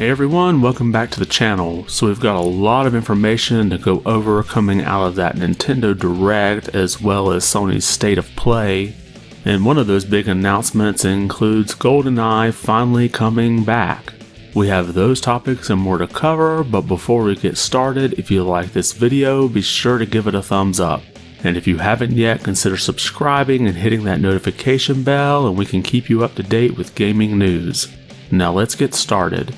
Hey everyone, welcome back to the channel. So we've got a lot of information to go over coming out of that Nintendo Direct as well as Sony's State of Play. And one of those big announcements includes GoldenEye finally coming back. We have those topics and more to cover, but before we get started, if you like this video, be sure to give it a thumbs up. And if you haven't yet, consider subscribing and hitting that notification bell and we can keep you up to date with gaming news. Now let's get started.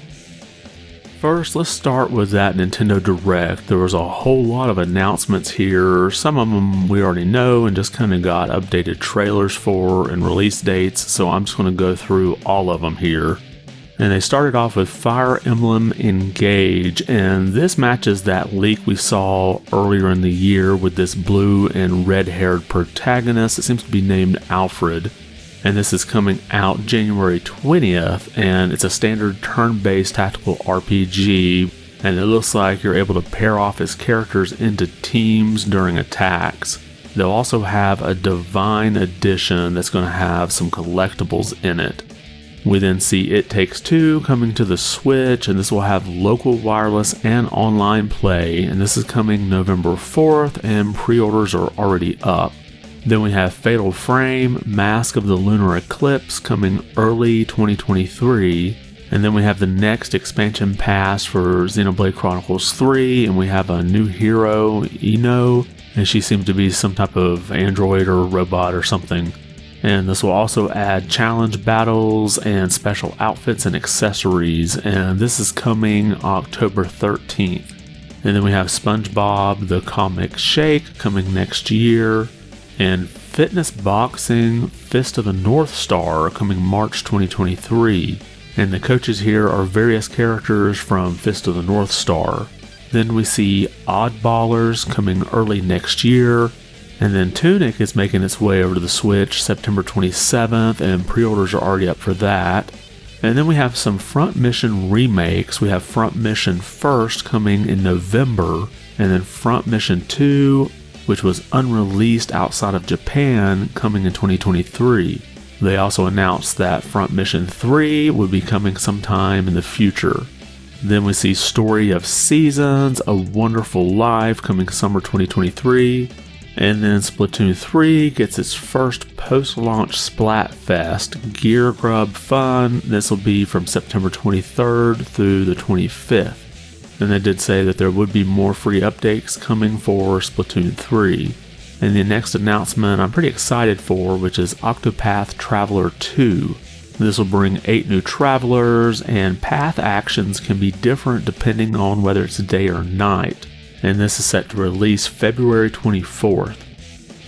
First, let's start with that Nintendo Direct. There was a whole lot of announcements here. Some of them we already know and just kind of got updated trailers for and release dates, so I'm just going to go through all of them here. And they started off with Fire Emblem Engage, and this matches that leak we saw earlier in the year with this blue and red-haired protagonist. It seems to be named Alfred. And this is coming out January 20th, and it's a standard turn-based tactical RPG, and it looks like you're able to pair off his characters into teams during attacks. They'll also have a Divine Edition that's going to have some collectibles in it. We then see It Takes Two coming to the Switch, and this will have local wireless and online play, and this is coming November 4th, and pre-orders are already up. Then we have Fatal Frame, Mask of the Lunar Eclipse coming early 2023, and then we have the next expansion pass for Xenoblade Chronicles 3, and we have a new hero, Ino, and she seems to be some type of android or robot or something. And this will also add challenge battles and special outfits and accessories, and this is coming October 13th. And then we have SpongeBob the Comic Shake coming next year, and Fitness Boxing Fist of the North Star coming March 2023. And the coaches here are various characters from Fist of the North Star. Then we see OddBallers coming early next year. And then TUNIC is making its way over to the Switch September 27th, and pre-orders are already up for that. And then we have some Front Mission remakes. We have Front Mission First coming in November, and then Front Mission 2, which was unreleased outside of Japan, coming in 2023. They also announced that Front Mission 3 would be coming sometime in the future. Then we see Story of Seasons, A Wonderful Life coming summer 2023. And then Splatoon 3 gets its first post-launch Splatfest Gear Grub Fun. This will be from September 23rd through the 25th. And they did say that there would be more free updates coming for Splatoon 3. And the next announcement I'm pretty excited for, which is Octopath Traveler 2. This will bring 8 new travelers, and path actions can be different depending on whether it's day or night. And this is set to release February 24th.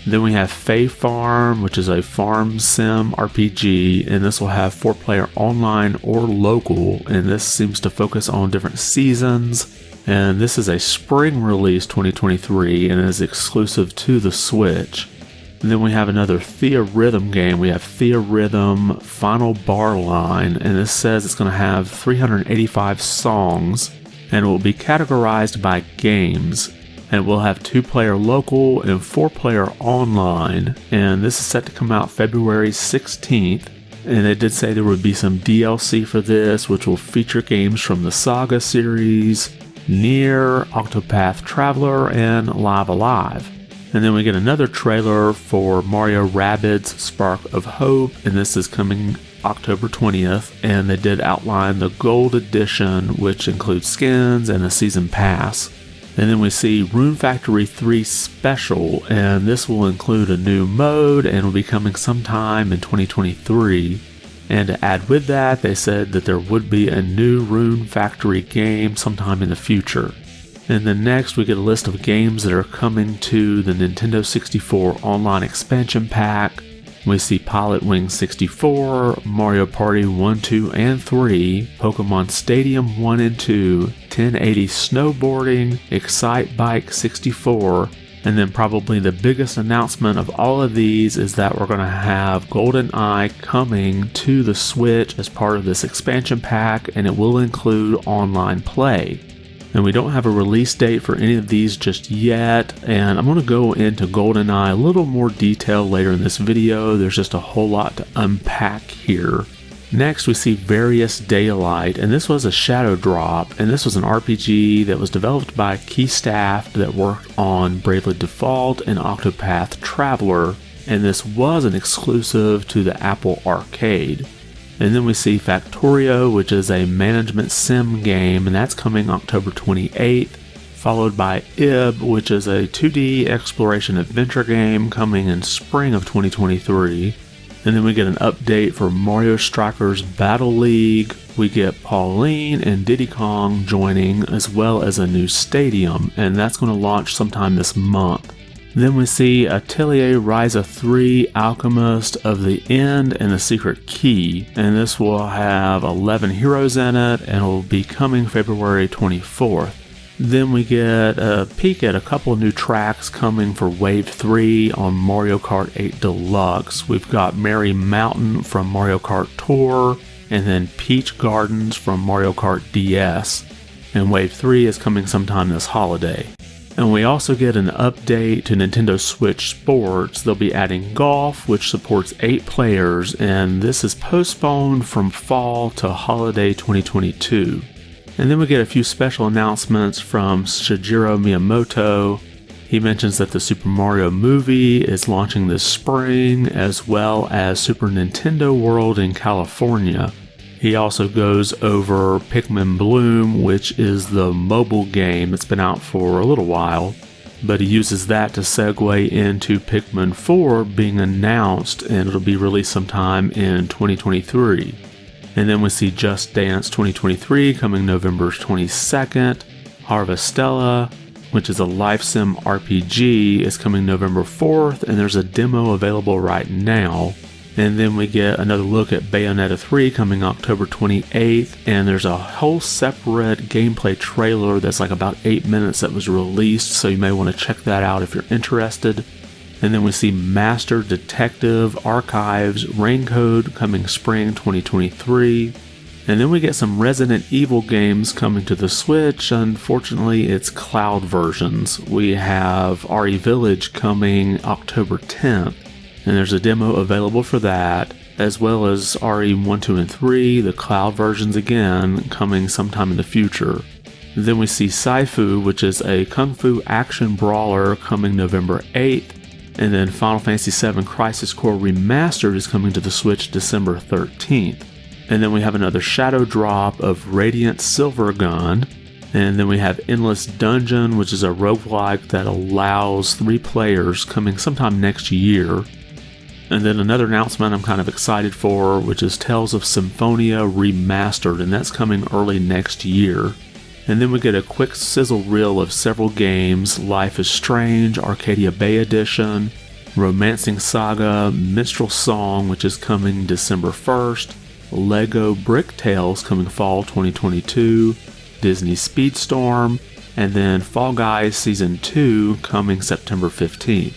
Then we have Fae Farm, which is a farm sim RPG, and this will have 4-player online or local, and this seems to focus on different seasons. And this is a spring release 2023 and is exclusive to the Switch. And then we have another THEATRHYTHM game. We have THEATRHYTHM Final Bar Line, and this says it's going to have 385 songs. And it will be categorized by games, and it will have 2-player local and 4-player online, and this is set to come out February 16th, and they did say there would be some DLC for this, which will feature games from the Saga series, Nier, Octopath Traveler, and Live Alive. And then we get another trailer for Mario Rabbids Spark of Hope, and this is coming October 20th, and they did outline the Gold Edition, which includes skins and a season pass. And then we see Rune Factory 3 Special, and this will include a new mode and will be coming sometime in 2023. And to add with that, they said that there would be a new Rune Factory game sometime in the future. And then next we get a list of games that are coming to the Nintendo 64 Online Expansion Pack. We see Pilot Wing 64, Mario Party 1, 2, and 3, Pokemon Stadium 1 and 2, 1080 Snowboarding, Excite Bike 64, and then probably the biggest announcement of all of these is that we're going to have GoldenEye coming to the Switch as part of this expansion pack, and it will include online play. And we don't have a release date for any of these just yet, and I'm going to go into GoldenEye a little more detail later in this video. There's just a whole lot to unpack here. Next, we see Various Daylight, and this was a shadow drop, and this was an RPG that was developed by key staff that worked on Bravely Default and Octopath Traveler, and this was an exclusive to the Apple Arcade. And then we see Factorio, which is a management sim game, and that's coming October 28th, followed by IB, which is a 2D exploration adventure game coming in spring of 2023. And then we get an update for Mario Strikers Battle League. We get Pauline and Diddy Kong joining, as well as a new stadium, and that's going to launch sometime this month. Then we see Atelier Ryza 3 Alchemist of the End and the Secret Key, and this will have 11 heroes in it, and it will be coming February 24th. Then we get a peek at a couple of new tracks coming for Wave 3 on Mario Kart 8 Deluxe. We've got Merry Mountain from Mario Kart Tour, and then Peach Gardens from Mario Kart DS. And Wave 3 is coming sometime this holiday. And we also get an update to Nintendo Switch Sports. They'll be adding golf, which supports 8 players, and this is postponed from fall to holiday 2022. And then we get a few special announcements from Shigeru Miyamoto. He mentions that the Super Mario movie is launching this spring, as well as Super Nintendo World in California. He also goes over Pikmin Bloom, which is the mobile game that's been out for a little while, but he uses that to segue into Pikmin 4 being announced, and it'll be released sometime in 2023. And then we see Just Dance 2023 coming November 22nd. Harvestella, which is a life sim RPG, is coming November 4th, and there's a demo available right now. And then we get another look at Bayonetta 3 coming October 28th, and there's a whole separate gameplay trailer that's like about 8 minutes that was released, so you may want to check that out if you're interested. And then we see Master Detective Archives Raincode coming spring 2023. And then we get some Resident Evil games coming to the Switch. Unfortunately, it's cloud versions. We have RE Village coming October 10th, and there's a demo available for that, as well as RE 1, 2, and 3, the cloud versions again, coming sometime in the future. Then we see Saifu, which is a kung fu action brawler, coming November 8th. And then Final Fantasy VII Crisis Core Remastered is coming to the Switch December 13th. And then we have another shadow drop of Radiant Silvergun. And then we have Endless Dungeon, which is a roguelike that allows 3 players, coming sometime next year. And then another announcement I'm kind of excited for, which is Tales of Symphonia Remastered, and that's coming early next year. And then we get a quick sizzle reel of several games: Life is Strange, Arcadia Bay Edition, Romancing Saga, Minstrel Song, which is coming December 1st, Lego Brick Tales coming fall 2022, Disney Speedstorm, and then Fall Guys Season 2 coming September 15th.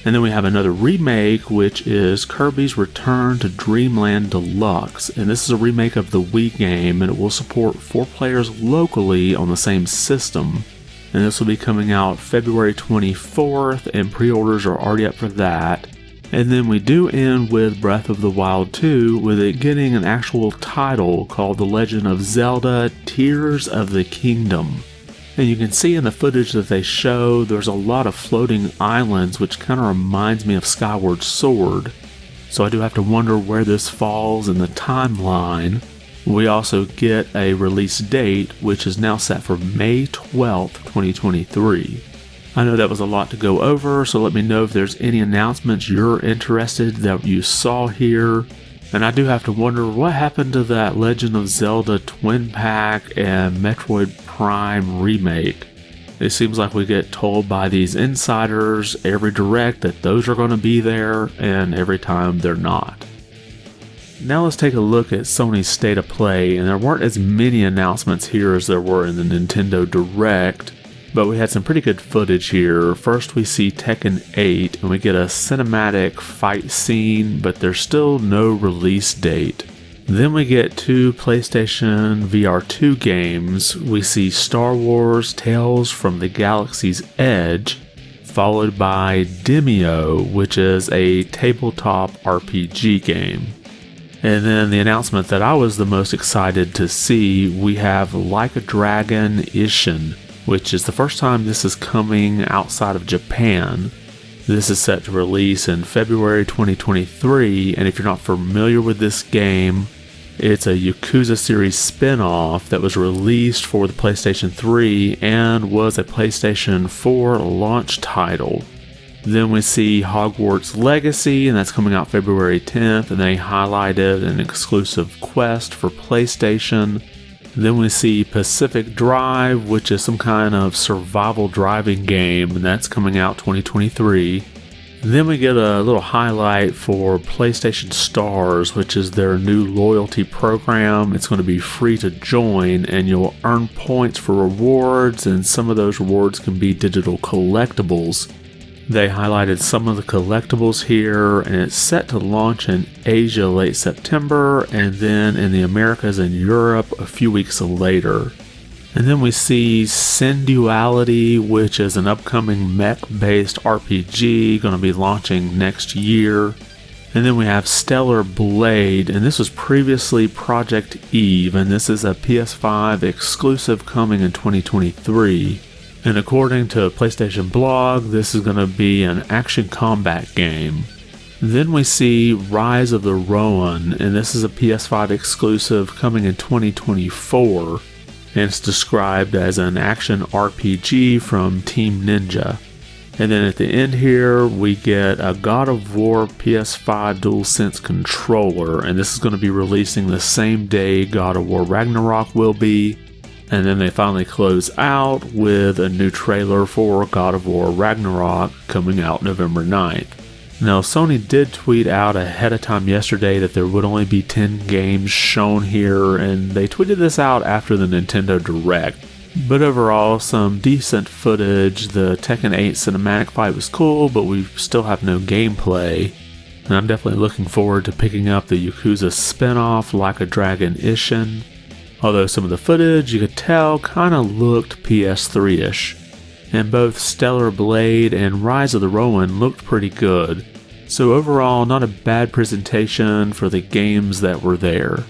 And then we have another remake, which is Kirby's Return to Dreamland Deluxe. And this is a remake of the Wii game, and it will support 4 players locally on the same system. And this will be coming out February 24th, and pre-orders are already up for that. And then we do end with Breath of the Wild 2, with it getting an actual title called The Legend of Zelda: Tears of the Kingdom. And you can see in the footage that they show, there's a lot of floating islands, which kind of reminds me of Skyward Sword. So I do have to wonder where this falls in the timeline. We also get a release date, which is now set for May 12th, 2023. I know that was a lot to go over, so let me know if there's any announcements you're interested that you saw here. And I do have to wonder what happened to that Legend of Zelda Twin Pack and Metroid Prime remake. It seems like we get told by these insiders every direct that those are going to be there, and every time they're not. Now let's take a look at Sony's State of Play, and there weren't as many announcements here as there were in the Nintendo Direct, but we had some pretty good footage here. First we see Tekken 8, and we get a cinematic fight scene, but there's still no release date. Then we get 2 PlayStation VR 2 games. We see Star Wars Tales from the Galaxy's Edge, followed by Demio, which is a tabletop RPG game. And then the announcement that I was the most excited to see, we have Like a Dragon Ishin, which is the first time this is coming outside of Japan. This is set to release in February 2023, and if you're not familiar with this game, it's a Yakuza series spin-off that was released for the PlayStation 3 and was a PlayStation 4 launch title. Then we see Hogwarts Legacy, and that's coming out February 10th, and they highlighted an exclusive quest for PlayStation. Then we see Pacific Drive, which is some kind of survival driving game, and that's coming out 2023. Then we get a little highlight for PlayStation Stars, which is their new loyalty program. It's going to be free to join, and you'll earn points for rewards, and some of those rewards can be digital collectibles. They highlighted some of the collectibles here, and it's set to launch in Asia late September, and then in the Americas and Europe a few weeks later. And then we see Synduality, which is an upcoming mech-based RPG going to be launching next year. And then we have Stellar Blade, and this was previously Project Eve, and this is a PS5 exclusive coming in 2023. And according to PlayStation Blog, this is going to be an action combat game. Then we see Rise of the Ronin, and this is a PS5 exclusive coming in 2024. And it's described as an action RPG from Team Ninja. And then at the end here, we get a God of War PS5 DualSense controller, and this is going to be releasing the same day God of War Ragnarok will be. And then they finally close out with a new trailer for God of War Ragnarok coming out November 9th. Now, Sony did tweet out ahead of time yesterday that there would only be 10 games shown here, and they tweeted this out after the Nintendo Direct. But overall, some decent footage. The Tekken 8 cinematic fight was cool, but we still have no gameplay. And I'm definitely looking forward to picking up the Yakuza spin-off Like a Dragon Ishin. Although some of the footage, you could tell, kind of looked PS3-ish. And both Stellar Blade and Rise of the Ronin looked pretty good. So overall, not a bad presentation for the games that were there.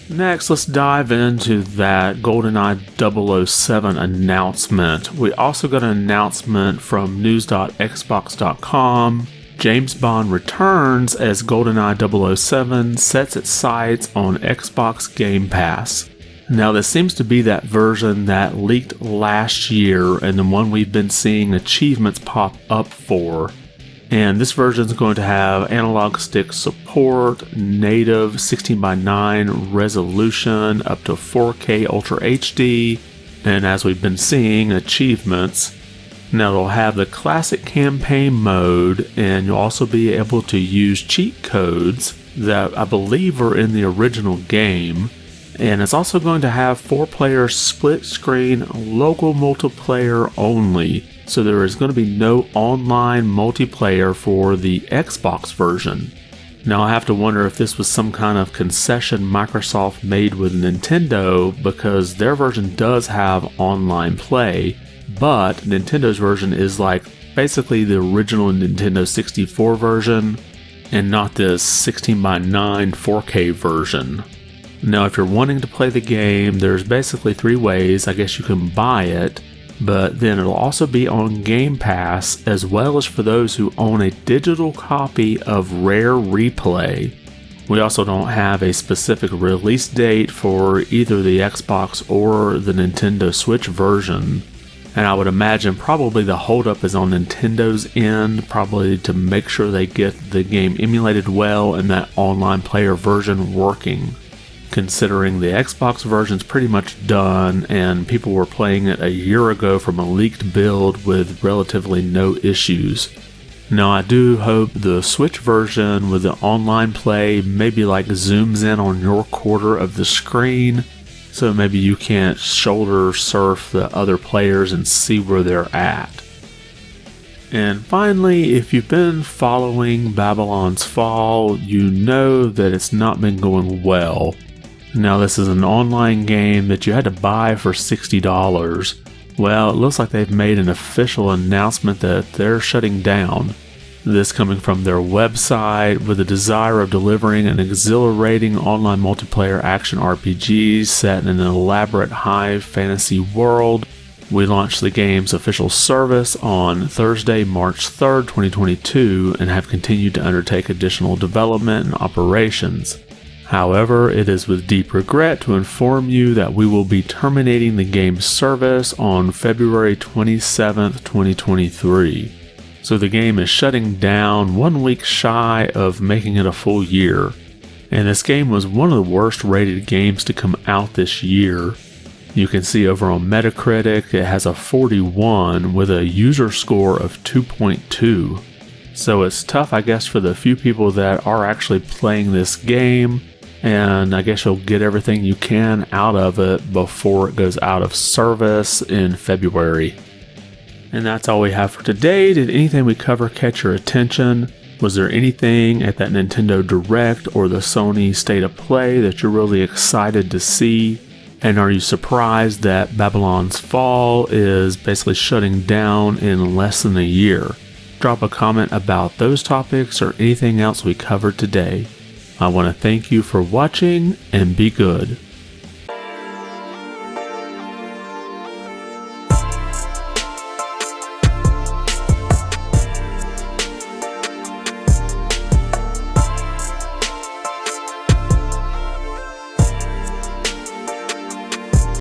Next, let's dive into that GoldenEye 007 announcement. We also got an announcement from news.xbox.com. James Bond returns as GoldenEye 007 sets its sights on Xbox Game Pass. Now, this seems to be that version that leaked last year and the one we've been seeing achievements pop up for. And this version is going to have analog stick support, native 16:9 resolution, up to 4K Ultra HD, and as we've been seeing, achievements. Now, it'll have the classic campaign mode, and you'll also be able to use cheat codes that I believe are in the original game. And it's also going to have 4-player split-screen local multiplayer only. So there is going to be no online multiplayer for the Xbox version. Now, I have to wonder if this was some kind of concession Microsoft made with Nintendo, because their version does have online play, but Nintendo's version is like basically the original Nintendo 64 version and not this 16:9 4K version. Now, if you're wanting to play the game, there's basically 3 ways. I guess you can buy it, but then it'll also be on Game Pass, as well as for those who own a digital copy of Rare Replay. We also don't have a specific release date for either the Xbox or the Nintendo Switch version. And I would imagine probably the holdup is on Nintendo's end, probably to make sure they get the game emulated well and that online player version working. Considering the Xbox version's pretty much done and people were playing it a year ago from a leaked build with relatively no issues. Now, I do hope the Switch version with the online play maybe like zooms in on your quarter of the screen, so maybe you can't shoulder surf the other players and see where they're at. And finally, if you've been following Babylon's Fall, you know that it's not been going well. Now, this is an online game that you had to buy for $60. Well, it looks like they've made an official announcement that they're shutting down. This coming from their website. With the desire of delivering an exhilarating online multiplayer action RPG set in an elaborate high fantasy world, we launched the game's official service on Thursday, March 3rd, 2022, and have continued to undertake additional development and operations. However, it is with deep regret to inform you that we will be terminating the game's service on February 27th, 2023. So the game is shutting down 1 week shy of making it a full year. And this game was one of the worst rated games to come out this year. You can see over on Metacritic it has a 41 with a user score of 2.2. So it's tough, I guess, for the few people that are actually playing this game, and I guess you'll get everything you can out of it before it goes out of service in February. And that's all we have for today. Did anything we cover catch your attention? Was there anything at that Nintendo Direct or the Sony State of Play that you're really excited to see? And are you surprised that Babylon's Fall is basically shutting down in less than a year? Drop a comment about those topics or anything else we covered today. I want to thank you for watching and be good.